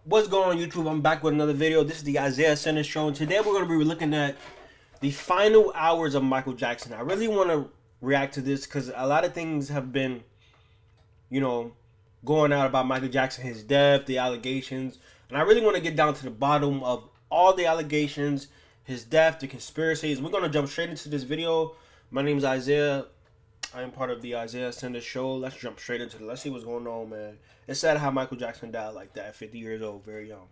What's going on, YouTube? I'm back with another video. This is the Isaiah Center Show, and today we're going to be looking at the final hours of Michael Jackson. I really want to react to this because a lot of things have been, going out about Michael Jackson, his death, the allegations, and I really want to get down to the bottom of all the allegations, his death, the conspiracies. We're going to jump straight into this video. My name is Isaiah. I am part of the Isaiah Center Show. Let's jump straight into it. Let's see what's going on, man. It's sad how Michael Jackson died like that, 50 years old, very young.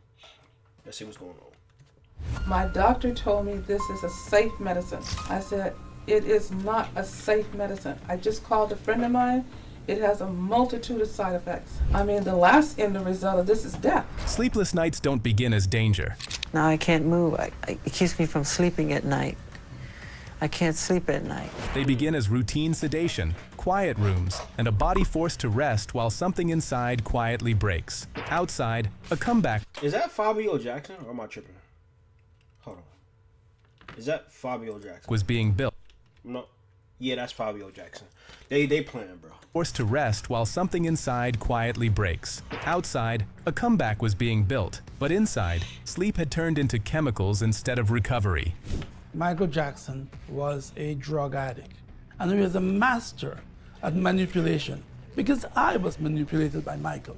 Let's see what's going on. My doctor told me this is a safe medicine. I said, it is not a safe medicine. I just called a friend of mine. It has a multitude of side effects. I mean, the last end result of this is death. Sleepless nights don't begin as danger. Now I can't move. It keeps me from sleeping at night. I can't sleep at night. They begin as routine sedation, quiet rooms, and a body forced to rest while something inside quietly breaks. Outside, a comeback. Is that Fabio Jackson or am I tripping? Hold on. Is that Fabio Jackson? Was being built. No. Yeah, that's Fabio Jackson. They playing, bro. Forced to rest while something inside quietly breaks. Outside, a comeback was being built, but inside, sleep had turned into chemicals instead of recovery. Michael Jackson was a drug addict, and he was a master at manipulation because I was manipulated by Michael.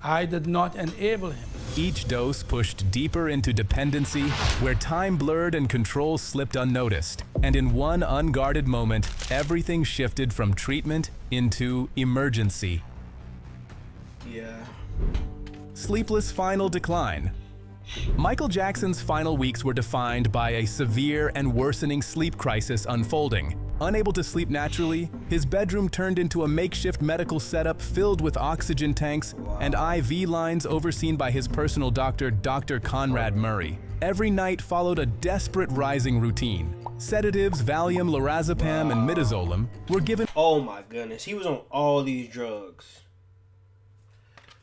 I did not enable him. Each dose pushed deeper into dependency, where time blurred and control slipped unnoticed. And in one unguarded moment, everything shifted from treatment into emergency. Yeah. Sleepless final decline. Michael Jackson's final weeks were defined by a severe and worsening sleep crisis unfolding. Unable to sleep naturally, his bedroom turned into a makeshift medical setup filled with oxygen tanks and IV lines overseen by his personal doctor, Dr. Conrad Murray. Every night followed a desperate rising routine. Sedatives, Valium, lorazepam, and midazolam were given. Oh my goodness, he was on all these drugs.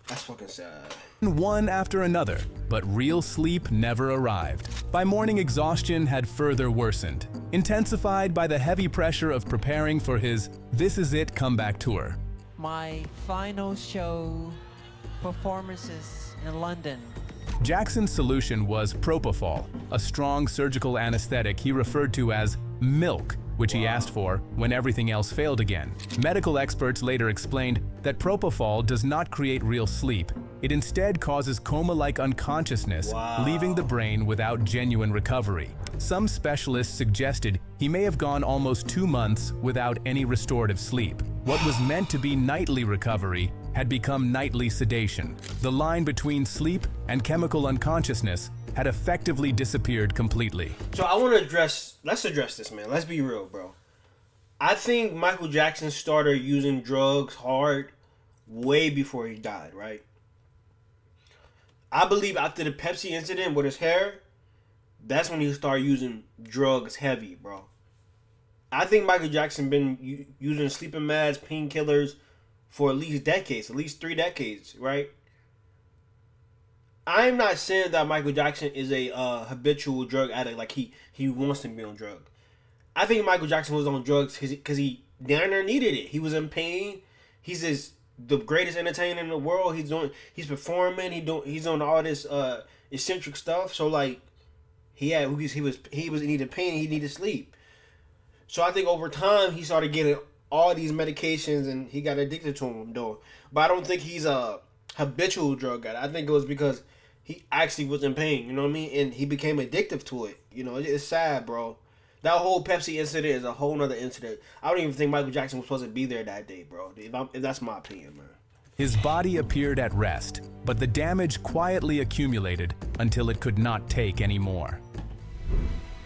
That's fucking sad. One after another, but real sleep never arrived. By morning, exhaustion had further worsened, intensified by the heavy pressure of preparing for his This Is It comeback tour. My final show performances in London. Jackson's solution was propofol, a strong surgical anesthetic he referred to as milk, which he asked for when everything else failed again. Medical experts later explained that propofol does not create real sleep. It instead causes coma-like unconsciousness, leaving the brain without genuine recovery. Some specialists suggested he may have gone almost 2 months without any restorative sleep. What was meant to be nightly recovery had become nightly sedation. The line between sleep and chemical unconsciousness had effectively disappeared completely. So I want to let's address this, man. Let's be real, bro. I think Michael Jackson started using drugs hard way before he died, right? I believe after the Pepsi incident with his hair, that's when he started using drugs heavy, bro. I think Michael Jackson been using sleeping meds, painkillers for at least decades, at least 3 decades, right? I'm not saying that Michael Jackson is a habitual drug addict, like he wants to be on drugs. I think Michael Jackson was on drugs because he down there needed it. He was in pain. He's the greatest entertainer in the world. He's performing. He's on all this eccentric stuff. So like he needed pain. He needed sleep. So I think over time he started getting all these medications and he got addicted to them though. But I don't think he's a habitual drug addict. I think it was because he actually was in pain, you know what I mean? And he became addictive to it. You know, it's sad, bro. That whole Pepsi incident is a whole nother incident. I don't even think Michael Jackson was supposed to be there that day, bro. If that's my opinion, man. His body appeared at rest, but the damage quietly accumulated until it could not take any more.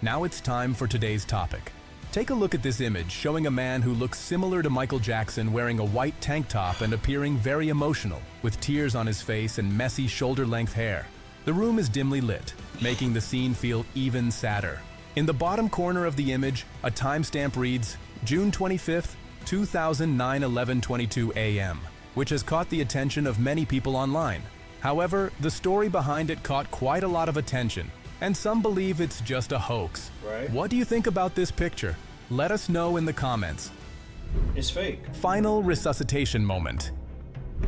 Now it's time for today's topic. Take a look at this image showing a man who looks similar to Michael Jackson wearing a white tank top and appearing very emotional, with tears on his face and messy shoulder-length hair. The room is dimly lit, making the scene feel even sadder. In the bottom corner of the image, a timestamp reads June 25th, 2009, 11:22 a.m., which has caught the attention of many people online. However, the story behind it caught quite a lot of attention, and some believe it's just a hoax. Right. What do you think about this picture? Let us know in the comments. It's fake. Final resuscitation moment.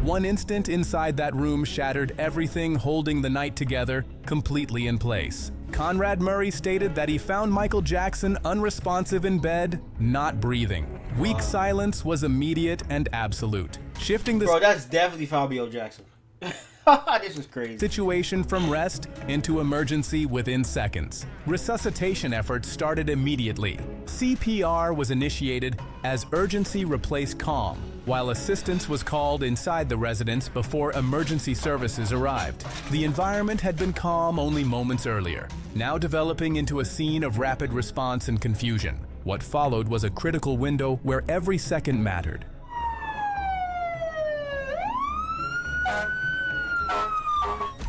One instant inside that room shattered everything holding the night together completely in place. Conrad Murray stated that he found Michael Jackson unresponsive in bed, not breathing. Weak silence was immediate and absolute. Shifting the Bro, that's definitely Fabio Jackson. This is crazy. Situation from rest into emergency within seconds. Resuscitation efforts started immediately. CPR was initiated as urgency replaced calm, while assistance was called inside the residence before emergency services arrived. The environment had been calm only moments earlier, now developing into a scene of rapid response and confusion. What followed was a critical window where every second mattered.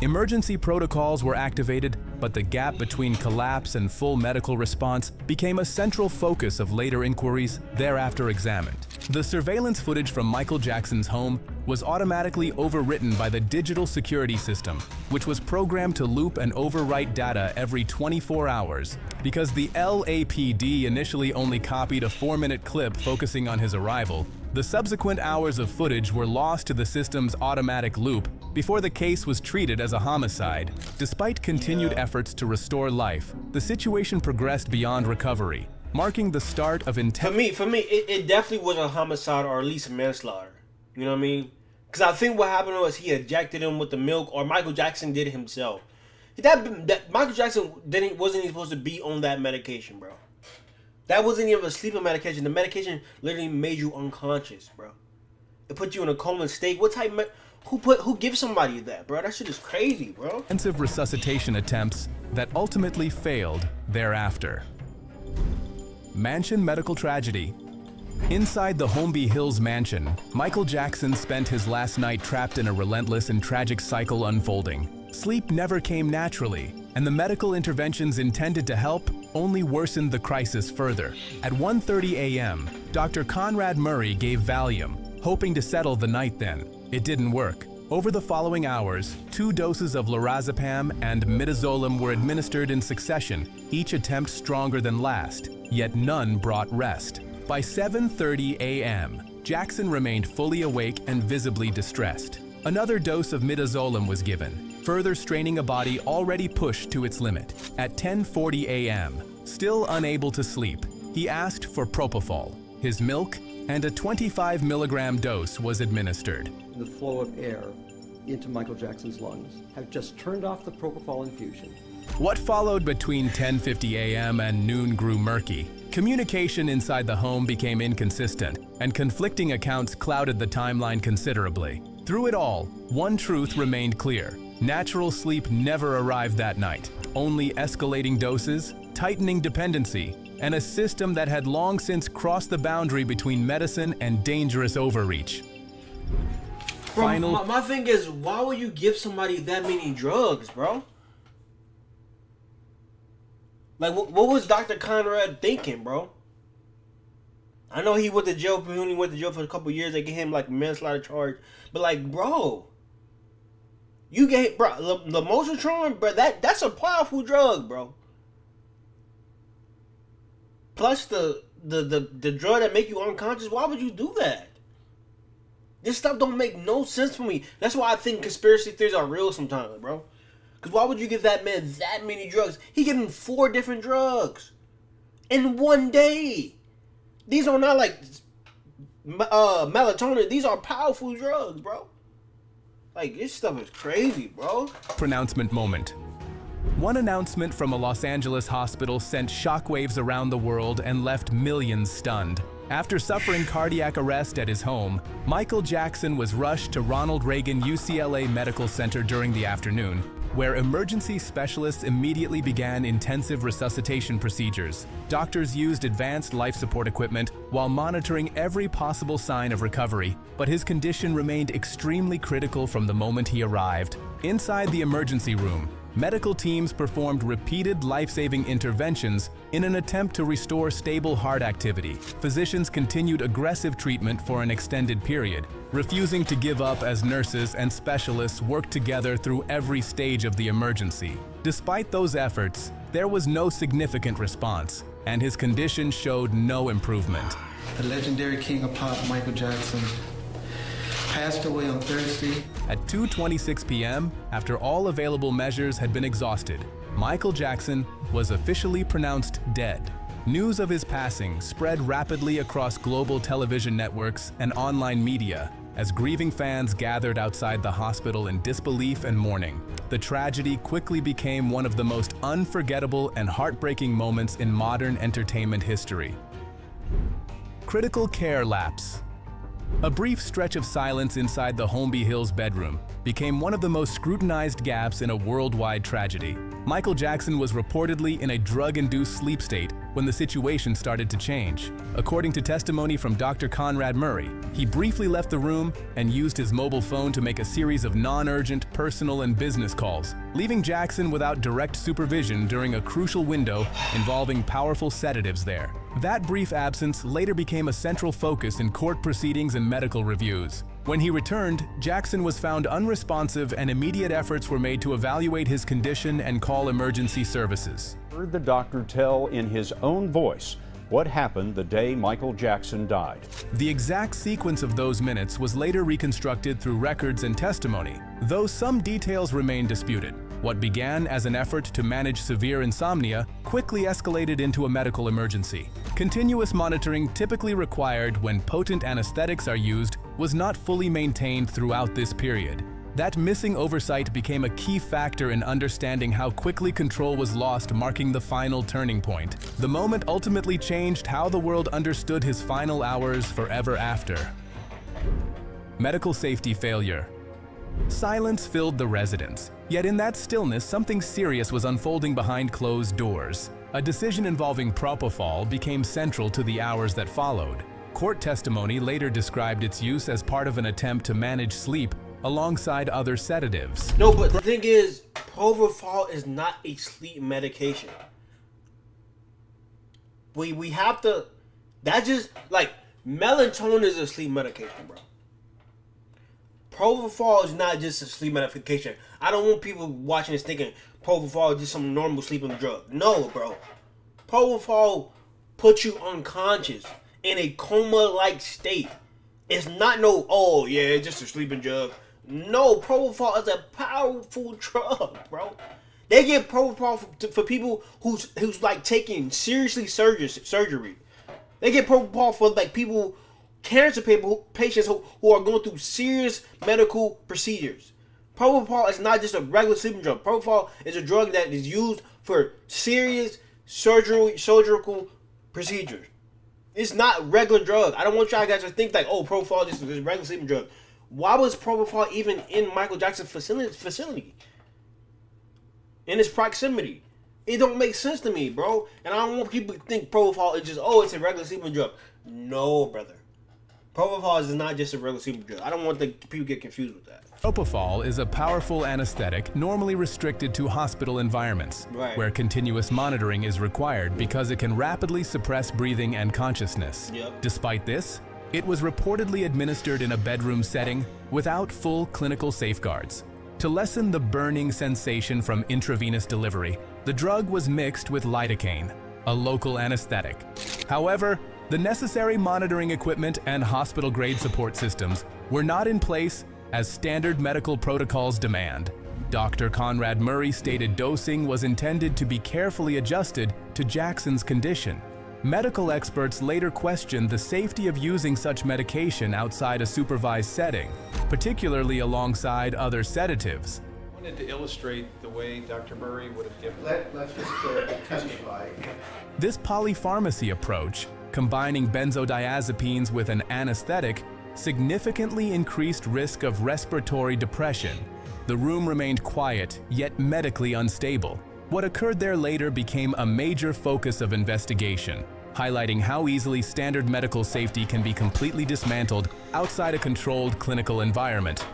Emergency protocols were activated, but the gap between collapse and full medical response became a central focus of later inquiries thereafter examined. The surveillance footage from Michael Jackson's home was automatically overwritten by the digital security system, which was programmed to loop and overwrite data every 24 hours. Because the LAPD initially only copied a 4-minute clip focusing on his arrival, the subsequent hours of footage were lost to the system's automatic loop before the case was treated as a homicide. Despite continued efforts to restore life, the situation progressed beyond recovery, marking the start of intense... For me, it definitely was a homicide or at least manslaughter. You know what I mean? Because I think what happened was he ejected him with the milk, or Michael Jackson did it himself. That Michael Jackson wasn't even supposed to be on that medication, bro. That wasn't even a sleeping medication. The medication literally made you unconscious, bro. It put you in a coma state. What type of... Who gives somebody that, bro? That shit is crazy, bro. Intensive resuscitation attempts that ultimately failed thereafter. Mansion medical tragedy. Inside the Holmby Hills mansion, Michael Jackson spent his last night trapped in a relentless and tragic cycle unfolding. Sleep never came naturally, and the medical interventions intended to help only worsened the crisis further. At 1:30 a.m., Dr. Conrad Murray gave Valium, hoping to settle the night then. It didn't work. Over the following hours, 2 doses of lorazepam and midazolam were administered in succession, each attempt stronger than last, yet none brought rest. By 7:30 a.m., Jackson remained fully awake and visibly distressed. Another dose of midazolam was given, further straining a body already pushed to its limit. At 10:40 a.m., still unable to sleep, he asked for propofol, his milk, and a 25 milligram dose was administered. The flow of air into Michael Jackson's lungs have just turned off the propofol infusion. What followed between 10:50 a.m. and noon grew murky. Communication inside the home became inconsistent, and conflicting accounts clouded the timeline considerably. Through it all, one truth remained clear. Natural sleep never arrived that night. Only escalating doses, tightening dependency, and a system that had long since crossed the boundary between medicine and dangerous overreach. Bro, my thing is, why would you give somebody that many drugs, bro? Like, what was Dr. Conrad thinking, bro? I know he went to jail. He only went to jail for a couple of years. They gave him like a manslaughter charge, but like, bro, you get Lamotrigine, bro. That's a powerful drug, bro. Plus the drug that make you unconscious. Why would you do that? This stuff don't make no sense for me. That's why I think conspiracy theories are real sometimes, bro. Because why would you give that man that many drugs? He gave him 4 different drugs in one day. These are not like melatonin. These are powerful drugs, bro. Like, this stuff is crazy, bro. Pronouncement moment. One announcement from a Los Angeles hospital sent shockwaves around the world and left millions stunned. After suffering cardiac arrest at his home, Michael Jackson was rushed to Ronald Reagan UCLA Medical Center during the afternoon, where emergency specialists immediately began intensive resuscitation procedures. Doctors used advanced life support equipment while monitoring every possible sign of recovery, but his condition remained extremely critical from the moment he arrived. Inside the emergency room, medical teams performed repeated life-saving interventions in an attempt to restore stable heart activity. Physicians continued aggressive treatment for an extended period, refusing to give up as nurses and specialists worked together through every stage of the emergency. Despite those efforts, there was no significant response, and his condition showed no improvement. The legendary king of pop, Michael Jackson, passed away on Thursday. At 2:26 p.m., after all available measures had been exhausted, Michael Jackson was officially pronounced dead. News of his passing spread rapidly across global television networks and online media as grieving fans gathered outside the hospital in disbelief and mourning. The tragedy quickly became one of the most unforgettable and heartbreaking moments in modern entertainment history. Critical care lapse. A brief stretch of silence inside the Holmby Hills bedroom became one of the most scrutinized gaps in a worldwide tragedy. Michael Jackson was reportedly in a drug-induced sleep state when the situation started to change. According to testimony from Dr. Conrad Murray, he briefly left the room and used his mobile phone to make a series of non-urgent personal and business calls, leaving Jackson without direct supervision during a crucial window involving powerful sedatives there. That brief absence later became a central focus in court proceedings and medical reviews. When he returned, Jackson was found unresponsive and immediate efforts were made to evaluate his condition and call emergency services. Heard the doctor tell in his own voice what happened the day Michael Jackson died. The exact sequence of those minutes was later reconstructed through records and testimony, though some details remain disputed. What began as an effort to manage severe insomnia quickly escalated into a medical emergency. Continuous monitoring typically required when potent anesthetics are used was not fully maintained throughout this period. That missing oversight became a key factor in understanding how quickly control was lost, marking the final turning point. The moment ultimately changed how the world understood his final hours forever after. Medical safety failure. Silence filled the residence, yet in that stillness something serious was unfolding behind closed doors. A decision involving propofol became central to the hours that followed. Court testimony later described its use as part of an attempt to manage sleep alongside other sedatives. No, but the thing is, propofol is not a sleep medication. We have to, that's just, like, melatonin is a sleep medication, bro. Propofol is not just a sleep medication. I don't want people watching this thinking propofol is just some normal sleeping drug. No, bro. Propofol puts you unconscious in a coma-like state. It's not no, oh yeah, it's just a sleeping drug. No, propofol is a powerful drug, bro. They give propofol for people who's like taking seriously surgery. They get propofol for like people, cancer patients who are going through serious medical procedures. Propofol is not just a regular sleeping drug. Propofol is a drug that is used for serious surgical procedures. It's not regular drug. I don't want y'all guys to think like, oh, propofol is just a regular sleeping drug. Why was propofol even in Michael Jackson's facility? In his proximity? It don't make sense to me, bro. And I don't want people to think propofol is just, oh, it's a regular sleeping drug. No, brother. Propofol is not just a regular sleeping drug. I don't want people to get confused with that. Propofol is a powerful anesthetic normally restricted to hospital environments, where continuous monitoring is required because it can rapidly suppress breathing and consciousness. Despite this, it was reportedly administered in a bedroom setting without full clinical safeguards. To lessen the burning sensation from intravenous delivery, the drug was mixed with lidocaine, a local anesthetic. However, the necessary monitoring equipment and hospital-grade support systems were not in place as standard medical protocols demand. Dr. Conrad Murray stated dosing was intended to be carefully adjusted to Jackson's condition. Medical experts later questioned the safety of using such medication outside a supervised setting, particularly alongside other sedatives. I wanted to illustrate the way Dr. Murray would have given. Let's just testify. This polypharmacy approach, combining benzodiazepines with an anesthetic, significantly increased risk of respiratory depression. The room remained quiet, yet medically unstable. What occurred there later became a major focus of investigation, highlighting how easily standard medical safety can be completely dismantled outside a controlled clinical environment.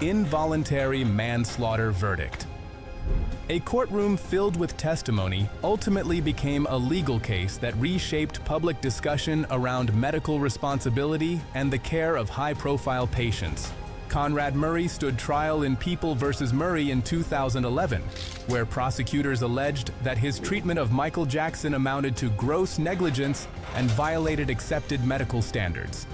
Involuntary manslaughter verdict. A courtroom filled with testimony ultimately became a legal case that reshaped public discussion around medical responsibility and the care of high-profile patients. Conrad Murray stood trial in People v. Murray in 2011, where prosecutors alleged that his treatment of Michael Jackson amounted to gross negligence and violated accepted medical standards.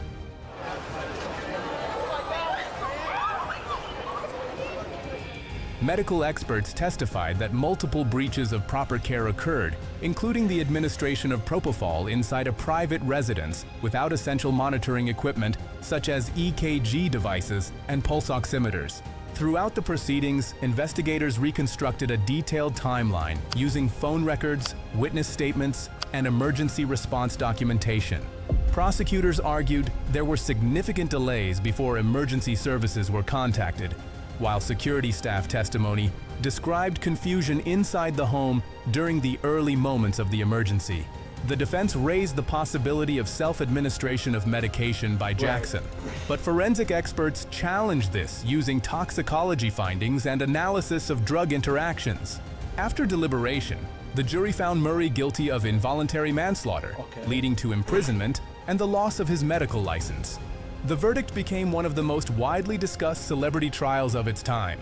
Medical experts testified that multiple breaches of proper care occurred, including the administration of propofol inside a private residence without essential monitoring equipment such as EKG devices and pulse oximeters. Throughout the proceedings, investigators reconstructed a detailed timeline using phone records, witness statements, and emergency response documentation. Prosecutors argued there were significant delays before emergency services were contacted, while security staff testimony described confusion inside the home during the early moments of the emergency. The defense raised the possibility of self-administration of medication by Jackson, but forensic experts challenged this using toxicology findings and analysis of drug interactions. After deliberation, the jury found Murray guilty of involuntary manslaughter, leading to imprisonment and the loss of his medical license. The verdict became one of the most widely discussed celebrity trials of its time.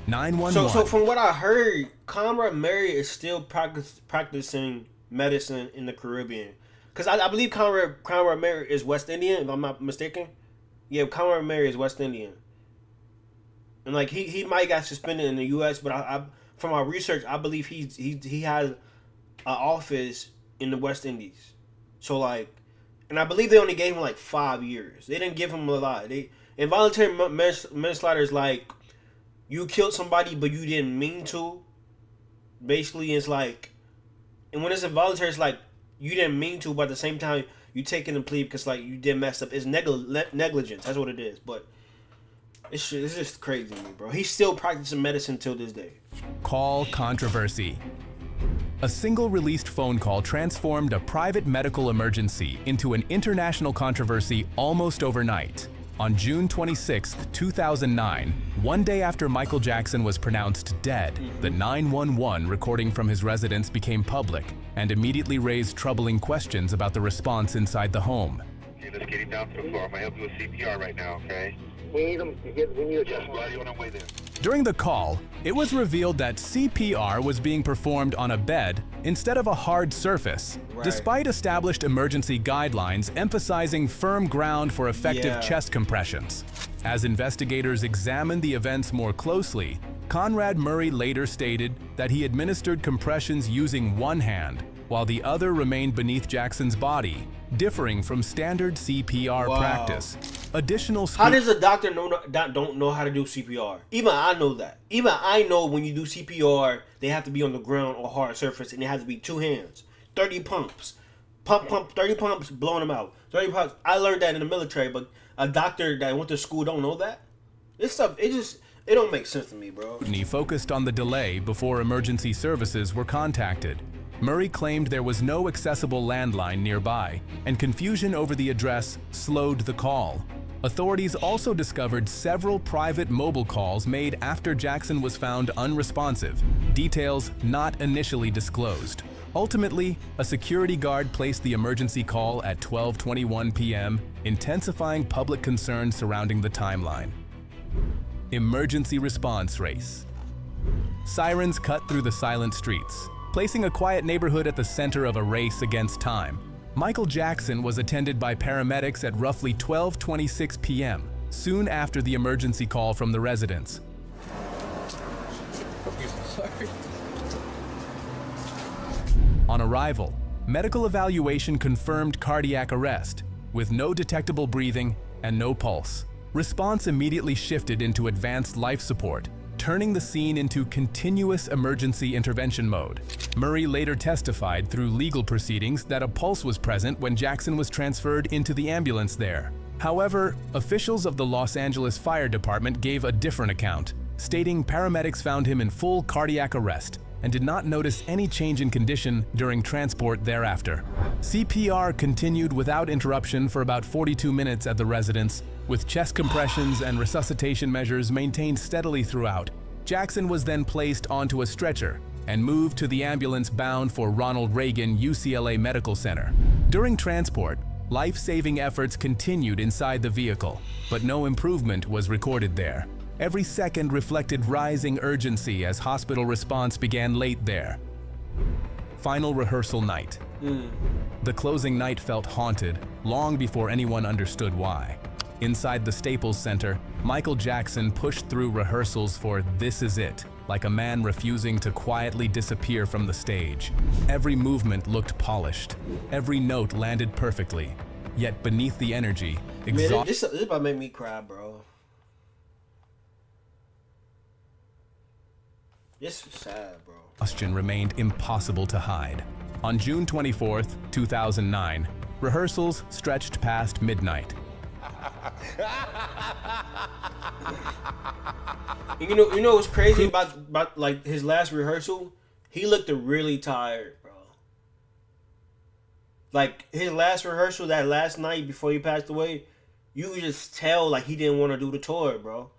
911. So from what I heard, Conrad Murray is still practicing medicine in the Caribbean. Because I believe Conrad Murray is West Indian, if I'm not mistaken. Yeah, Conrad Murray is West Indian. And like he might got suspended in the U.S., but I from our research, I believe he has an office in the West Indies. So like, and I believe they only gave him like 5 years. They didn't give him a lot. Involuntary manslaughter is like you killed somebody but you didn't mean to. Basically, it's like, and when it's involuntary, it's like you didn't mean to, but at the same time you taking the plea because like you did mess up. It's negligence. That's what it is. But it's just crazy to me, bro. He's still practicing medicine till this day. Call controversy. A single released phone call transformed a private medical emergency into an international controversy almost overnight. On June 26, 2009, one day after Michael Jackson was pronounced dead, the 911 recording from his residence became public and immediately raised troubling questions about the response inside the home. Okay, let's get him down to the floor. I'm gonna help you with CPR right now, okay? We need him. We need Yes, buddy, on our way there. During the call, it was revealed that CPR was being performed on a bed instead of a hard surface, despite established emergency guidelines emphasizing firm ground for effective chest compressions. As investigators examined the events more closely, Conrad Murray later stated that he administered compressions using one hand, while the other remained beneath Jackson's body, differing from standard CPR practice. Additional how does a doctor don't know how to do CPR? Even I know that. Even I know when you do CPR, they have to be on the ground or hard surface, and it has to be 2 hands. 30 pumps. 30 pumps, blowing them out. 30 pumps. I learned that in the military, but a doctor that went to school don't know that? This stuff, it don't make sense to me, bro. He focused on the delay before emergency services were contacted. Murray claimed there was no accessible landline nearby, and confusion over the address slowed the call. Authorities also discovered several private mobile calls made after Jackson was found unresponsive, details not initially disclosed. Ultimately, a security guard placed the emergency call at 12:21 p.m., intensifying public concern surrounding the timeline. Emergency response race. Sirens cut through the silent streets, placing a quiet neighborhood at the center of a race against time. Michael Jackson was attended by paramedics at roughly 12:26 p.m., soon after the emergency call from the residence. On arrival, medical evaluation confirmed cardiac arrest, with no detectable breathing and no pulse. Response immediately shifted into advanced life support, turning the scene into continuous emergency intervention mode. Murray later testified through legal proceedings that a pulse was present when Jackson was transferred into the ambulance there. However, officials of the Los Angeles Fire Department gave a different account, stating paramedics found him in full cardiac arrest and did not notice any change in condition during transport thereafter. CPR continued without interruption for about 42 minutes at the residence, with chest compressions and resuscitation measures maintained steadily throughout. Jackson was then placed onto a stretcher and moved to the ambulance bound for Ronald Reagan UCLA Medical Center. During transport, life-saving efforts continued inside the vehicle, but no improvement was recorded there. Every second reflected rising urgency as hospital response began late there. Final rehearsal night. The closing night felt haunted long before anyone understood why. Inside the Staples Center, Michael Jackson pushed through rehearsals for This Is It, like a man refusing to quietly disappear from the stage. Every movement looked polished. Every note landed perfectly. Yet beneath the energy, Man, this about to make me cry, bro. This is sad, bro. Exhaustion remained impossible to hide. On June 24th, 2009, rehearsals stretched past midnight. You know what's crazy about like his last rehearsal? He looked really tired, bro. Like his last rehearsal that last night before he passed away, you could just tell like he didn't want to do the tour, bro.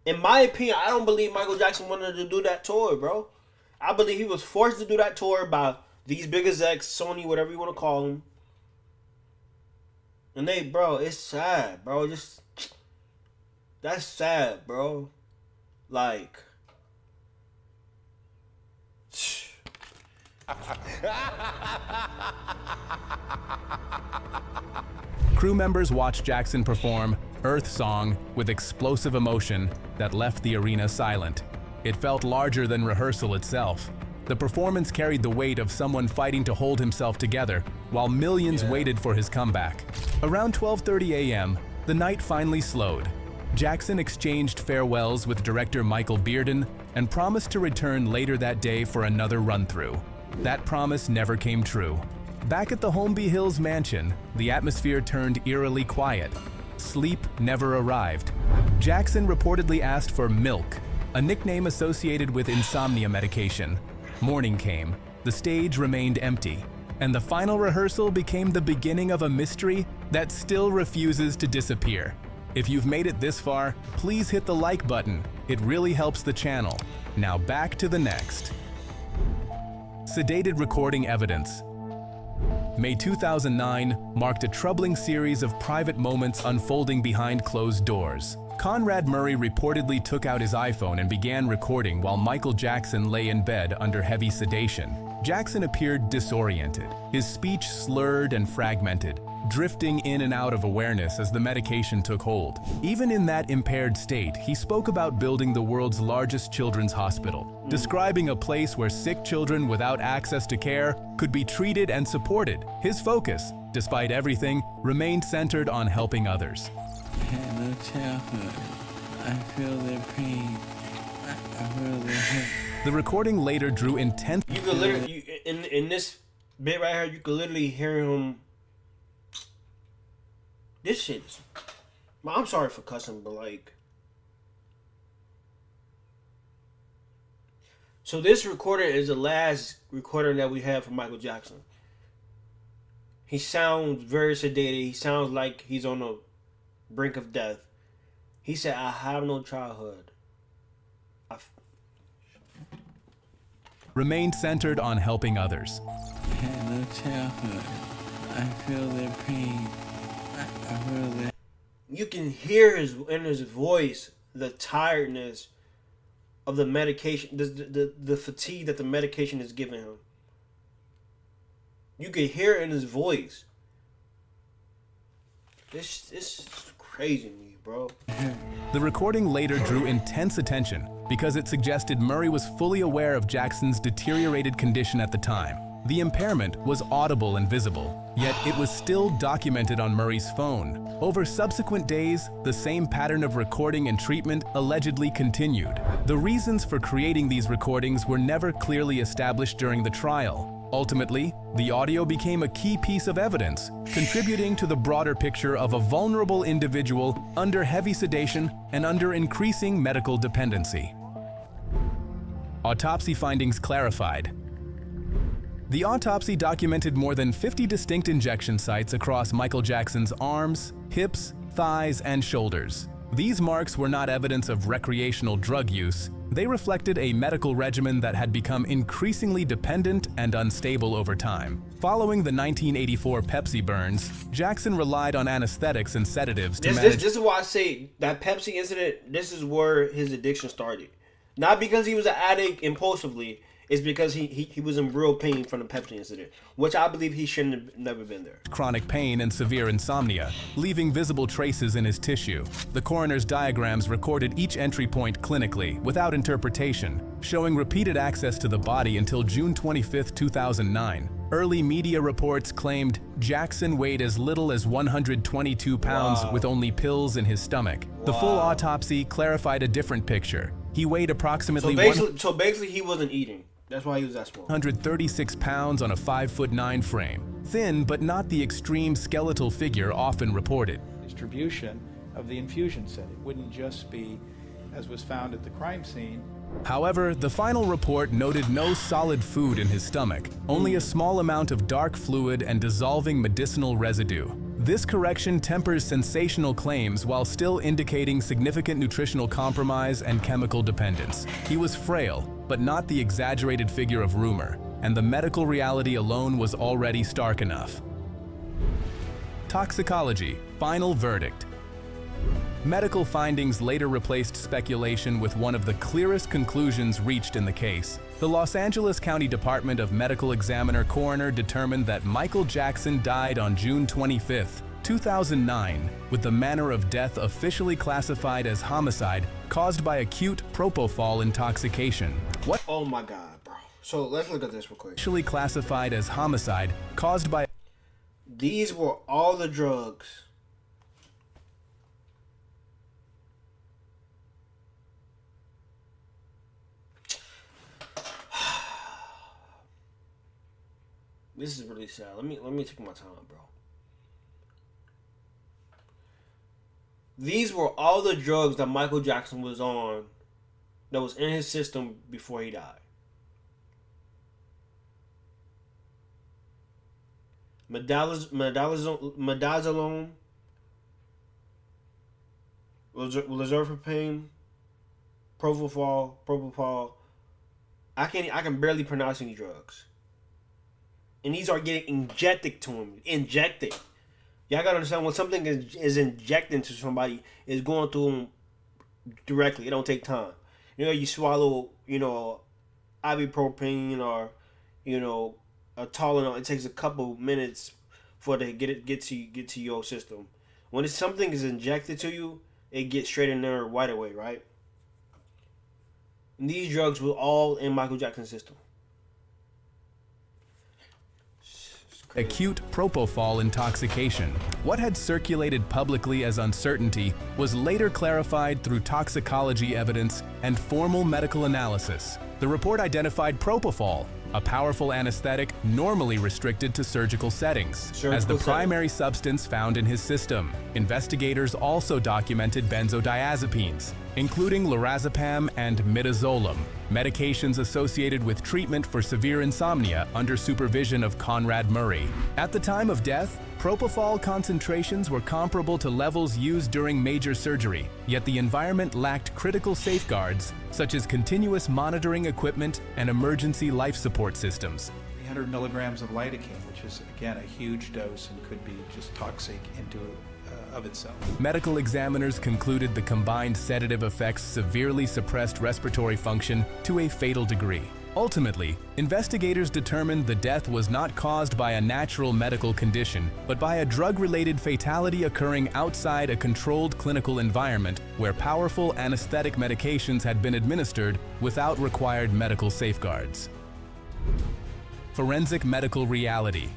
In my opinion, I don't believe Michael Jackson wanted to do that tour, bro. I believe he was forced to do that tour by these big execs, Sony, whatever you want to call them. And they, bro, it's sad, bro. That's sad, bro. Like, crew members watched Jackson perform Earth Song with explosive emotion that left the arena silent. It felt larger than rehearsal itself. The performance carried the weight of someone fighting to hold himself together while millions waited for his comeback. Around 12:30 a.m., the night finally slowed. Jackson exchanged farewells with director Michael Bearden and promised to return later that day for another run-through. That promise never came true. Back at the Holmby Hills mansion, the atmosphere turned eerily quiet. Sleep never arrived. Jackson reportedly asked for milk, a nickname associated with insomnia medication. Morning came, the stage remained empty, and the final rehearsal became the beginning of a mystery that still refuses to disappear. If you've made it this far, please hit the like button. It really helps the channel. Now back to the next. Sedated recording evidence. May 2009 marked a troubling series of private moments unfolding behind closed doors. Conrad Murray reportedly took out his iPhone and began recording while Michael Jackson lay in bed under heavy sedation. Jackson appeared disoriented, his speech slurred and fragmented, drifting in and out of awareness as the medication took hold. Even in that impaired state, he spoke about building the world's largest children's hospital, describing a place where sick children without access to care could be treated and supported. His focus, despite everything, remained centered on helping others. I had no childhood. I feel their pain. I feel their hurt. The recording later drew intense. You could literally, in this bit right here, you could literally hear him. This shit is, I'm sorry for cussing, but like, so this recording is the last recording that we have from Michael Jackson. He sounds very sedated. He sounds like he's on the brink of death. He said, I have no childhood. Remained centered on helping others. I had no childhood. I feel their pain. I feel their... You can hear in his voice the tiredness of the medication, the fatigue that the medication is giving him. You can hear it in his voice. This is crazy to me, bro. The recording later drew intense attention because it suggested Murray was fully aware of Jackson's deteriorated condition at the time. The impairment was audible and visible, yet it was still documented on Murray's phone. Over subsequent days, the same pattern of recording and treatment allegedly continued. The reasons for creating these recordings were never clearly established during the trial. Ultimately, the audio became a key piece of evidence, contributing to the broader picture of a vulnerable individual under heavy sedation and under increasing medical dependency. Autopsy findings clarified. The autopsy documented more than 50 distinct injection sites across Michael Jackson's arms, hips, thighs, and shoulders. These marks were not evidence of recreational drug use. They reflected a medical regimen that had become increasingly dependent and unstable over time. Following the 1984 Pepsi burns, Jackson relied on anesthetics and sedatives to manage... This is why I say that Pepsi incident, this is where his addiction started. Not because he was an addict impulsively. is because he was in real pain from the Pepsi incident, which I believe he shouldn't have never been there. Chronic pain and severe insomnia, leaving visible traces in his tissue. The coroner's diagrams recorded each entry point clinically, without interpretation, showing repeated access to the body until June 25, 2009. Early media reports claimed Jackson weighed as little as 122 pounds with only pills in his stomach. The full autopsy clarified a different picture. He weighed approximately so basically he wasn't eating. That's why he was that small. 136 pounds on a 5'9" frame. Thin, but not the extreme skeletal figure often reported. Distribution of the infusion set. It wouldn't just be, as was found at the crime scene. However, the final report noted no solid food in his stomach, only a small amount of dark fluid and dissolving medicinal residue. This correction tempers sensational claims while still indicating significant nutritional compromise and chemical dependence. He was frail, but not the exaggerated figure of rumor, and the medical reality alone was already stark enough. Toxicology, final verdict. Medical findings later replaced speculation with one of the clearest conclusions reached in the case. The Los Angeles County Department of Medical Examiner coroner determined that Michael Jackson died on June 25, 2009, with the manner of death officially classified as homicide caused by acute propofol intoxication. What? Oh my God, bro. So let's look at this real quick. Officially classified as homicide caused by... These were all the drugs This is really sad. Let me take my time, bro. These were all the drugs that Michael Jackson was on, that was in his system before he died. Midazolam, Lizarfapine, propofol. I can barely pronounce any drugs. And these are getting injected to him. Injected. Y'all gotta understand, when something is injected into somebody, it's going through them directly. It don't take time. You know, you swallow, ibuprofen or, a Tylenol. It takes a couple minutes for it to get to your system. When something is injected to you, it gets straight in there right away, right? And these drugs were all in Michael Jackson's system. Acute propofol intoxication. What had circulated publicly as uncertainty was later clarified through toxicology evidence and formal medical analysis. The report identified propofol, a powerful anesthetic normally restricted to surgical settings, as the primary substance found in his system. Investigators also documented benzodiazepines, including lorazepam and midazolam, medications associated with treatment for severe insomnia under supervision of Conrad Murray. At the time of death, propofol concentrations were comparable to levels used during major surgery, yet the environment lacked critical safeguards such as continuous monitoring equipment and emergency life support systems. 300 milligrams of lidocaine, which is, again, a huge dose and could be just toxic of itself. Medical examiners concluded the combined sedative effects severely suppressed respiratory function to a fatal degree. Ultimately, investigators determined the death was not caused by a natural medical condition, but by a drug-related fatality occurring outside a controlled clinical environment where powerful anesthetic medications had been administered without required medical safeguards. Forensic medical reality.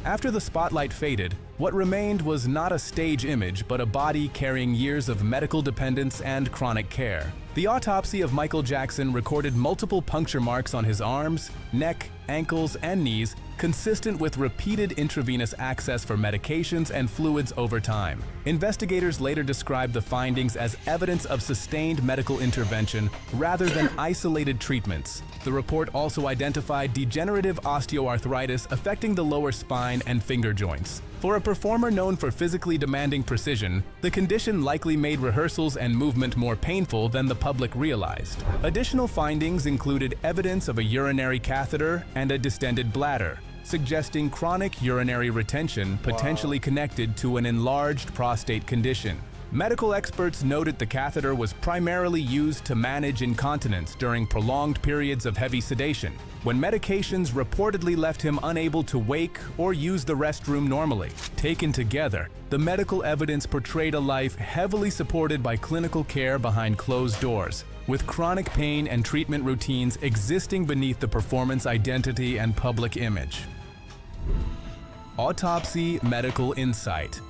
After the spotlight faded, what remained was not a stage image, but a body carrying years of medical dependence and chronic care. The autopsy of Michael Jackson recorded multiple puncture marks on his arms, neck, ankles, and knees, consistent with repeated intravenous access for medications and fluids over time. Investigators later described the findings as evidence of sustained medical intervention rather than isolated treatments. The report also identified degenerative osteoarthritis affecting the lower spine and finger joints. For a performer known for physically demanding precision, the condition likely made rehearsals and movement more painful than the public realized. Additional findings included evidence of a urinary catheter and a distended bladder, suggesting chronic urinary retention potentially connected to an enlarged prostate condition. Medical experts noted the catheter was primarily used to manage incontinence during prolonged periods of heavy sedation, when medications reportedly left him unable to wake or use the restroom normally. Taken together, the medical evidence portrayed a life heavily supported by clinical care behind closed doors, with chronic pain and treatment routines existing beneath the performance identity and public image. Autopsy medical insight.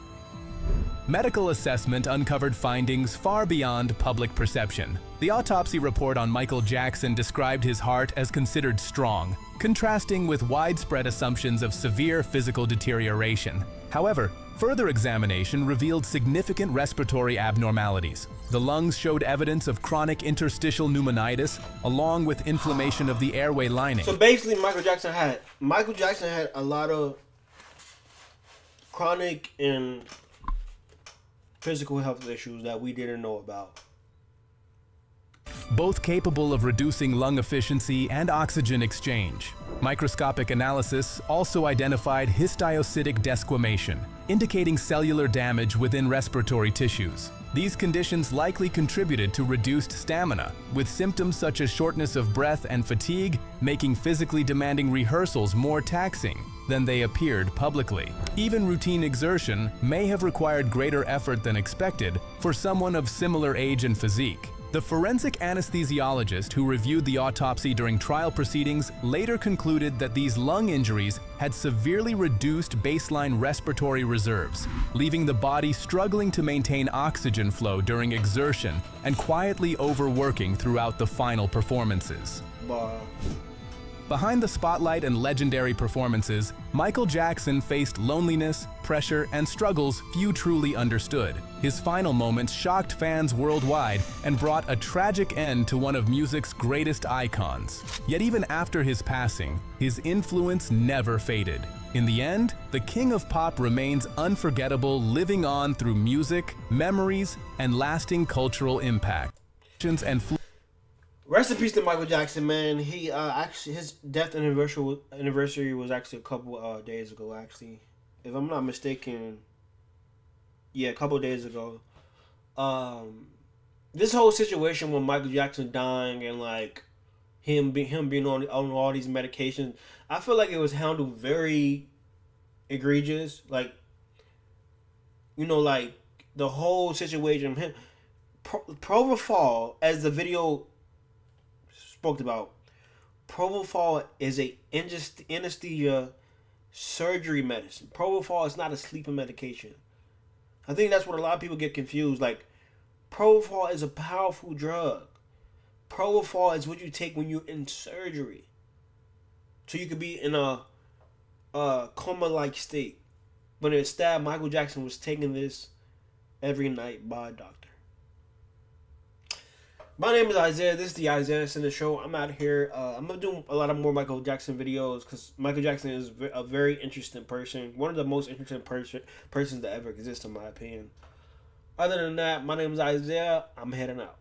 Medical assessment uncovered findings far beyond public perception. The autopsy report on Michael Jackson described his heart as considered strong, contrasting with widespread assumptions of severe physical deterioration. However, further examination revealed significant respiratory abnormalities. The lungs showed evidence of chronic interstitial pneumonitis, along with inflammation of the airway lining. So basically, Michael Jackson had a lot of chronic and physical health issues that we didn't know about. Both capable of reducing lung efficiency and oxygen exchange. Microscopic analysis also identified histiocytic desquamation, indicating cellular damage within respiratory tissues. These conditions likely contributed to reduced stamina, with symptoms such as shortness of breath and fatigue making physically demanding rehearsals more taxing than they appeared publicly. Even routine exertion may have required greater effort than expected for someone of similar age and physique. The forensic anesthesiologist who reviewed the autopsy during trial proceedings later concluded that these lung injuries had severely reduced baseline respiratory reserves, leaving the body struggling to maintain oxygen flow during exertion and quietly overworking throughout the final performances. Wow. Behind the spotlight and legendary performances, Michael Jackson faced loneliness, pressure, and struggles few truly understood. His final moments shocked fans worldwide and brought a tragic end to one of music's greatest icons. Yet even after his passing, his influence never faded. In the end, the king of pop remains unforgettable, living on through music, memories, and lasting cultural impact. Rest in peace to Michael Jackson, man. He actually, his death anniversary was actually a couple days ago. Actually, if I'm not mistaken, yeah, a couple days ago. This whole situation with Michael Jackson dying and like him being on all these medications, I feel like it was handled very egregious. Like, you know, like the whole situation. Him, Propofol, as the video spoke about, Propofol is a anesthesia surgery medicine. Propofol is not a sleeping medication. I think that's what a lot of people get confused. Like, Propofol is a powerful drug. Propofol is what you take when you're in surgery, so you could be in a coma-like state. But instead, Michael Jackson was taking this every night by a doctor. My name is Isaiah. This is the Isaiah Center Show. I'm out here. I'm going to do a lot of more Michael Jackson videos because Michael Jackson is a very interesting person. One of the most interesting persons that ever exist, in my opinion. Other than that, my name is Isaiah. I'm heading out.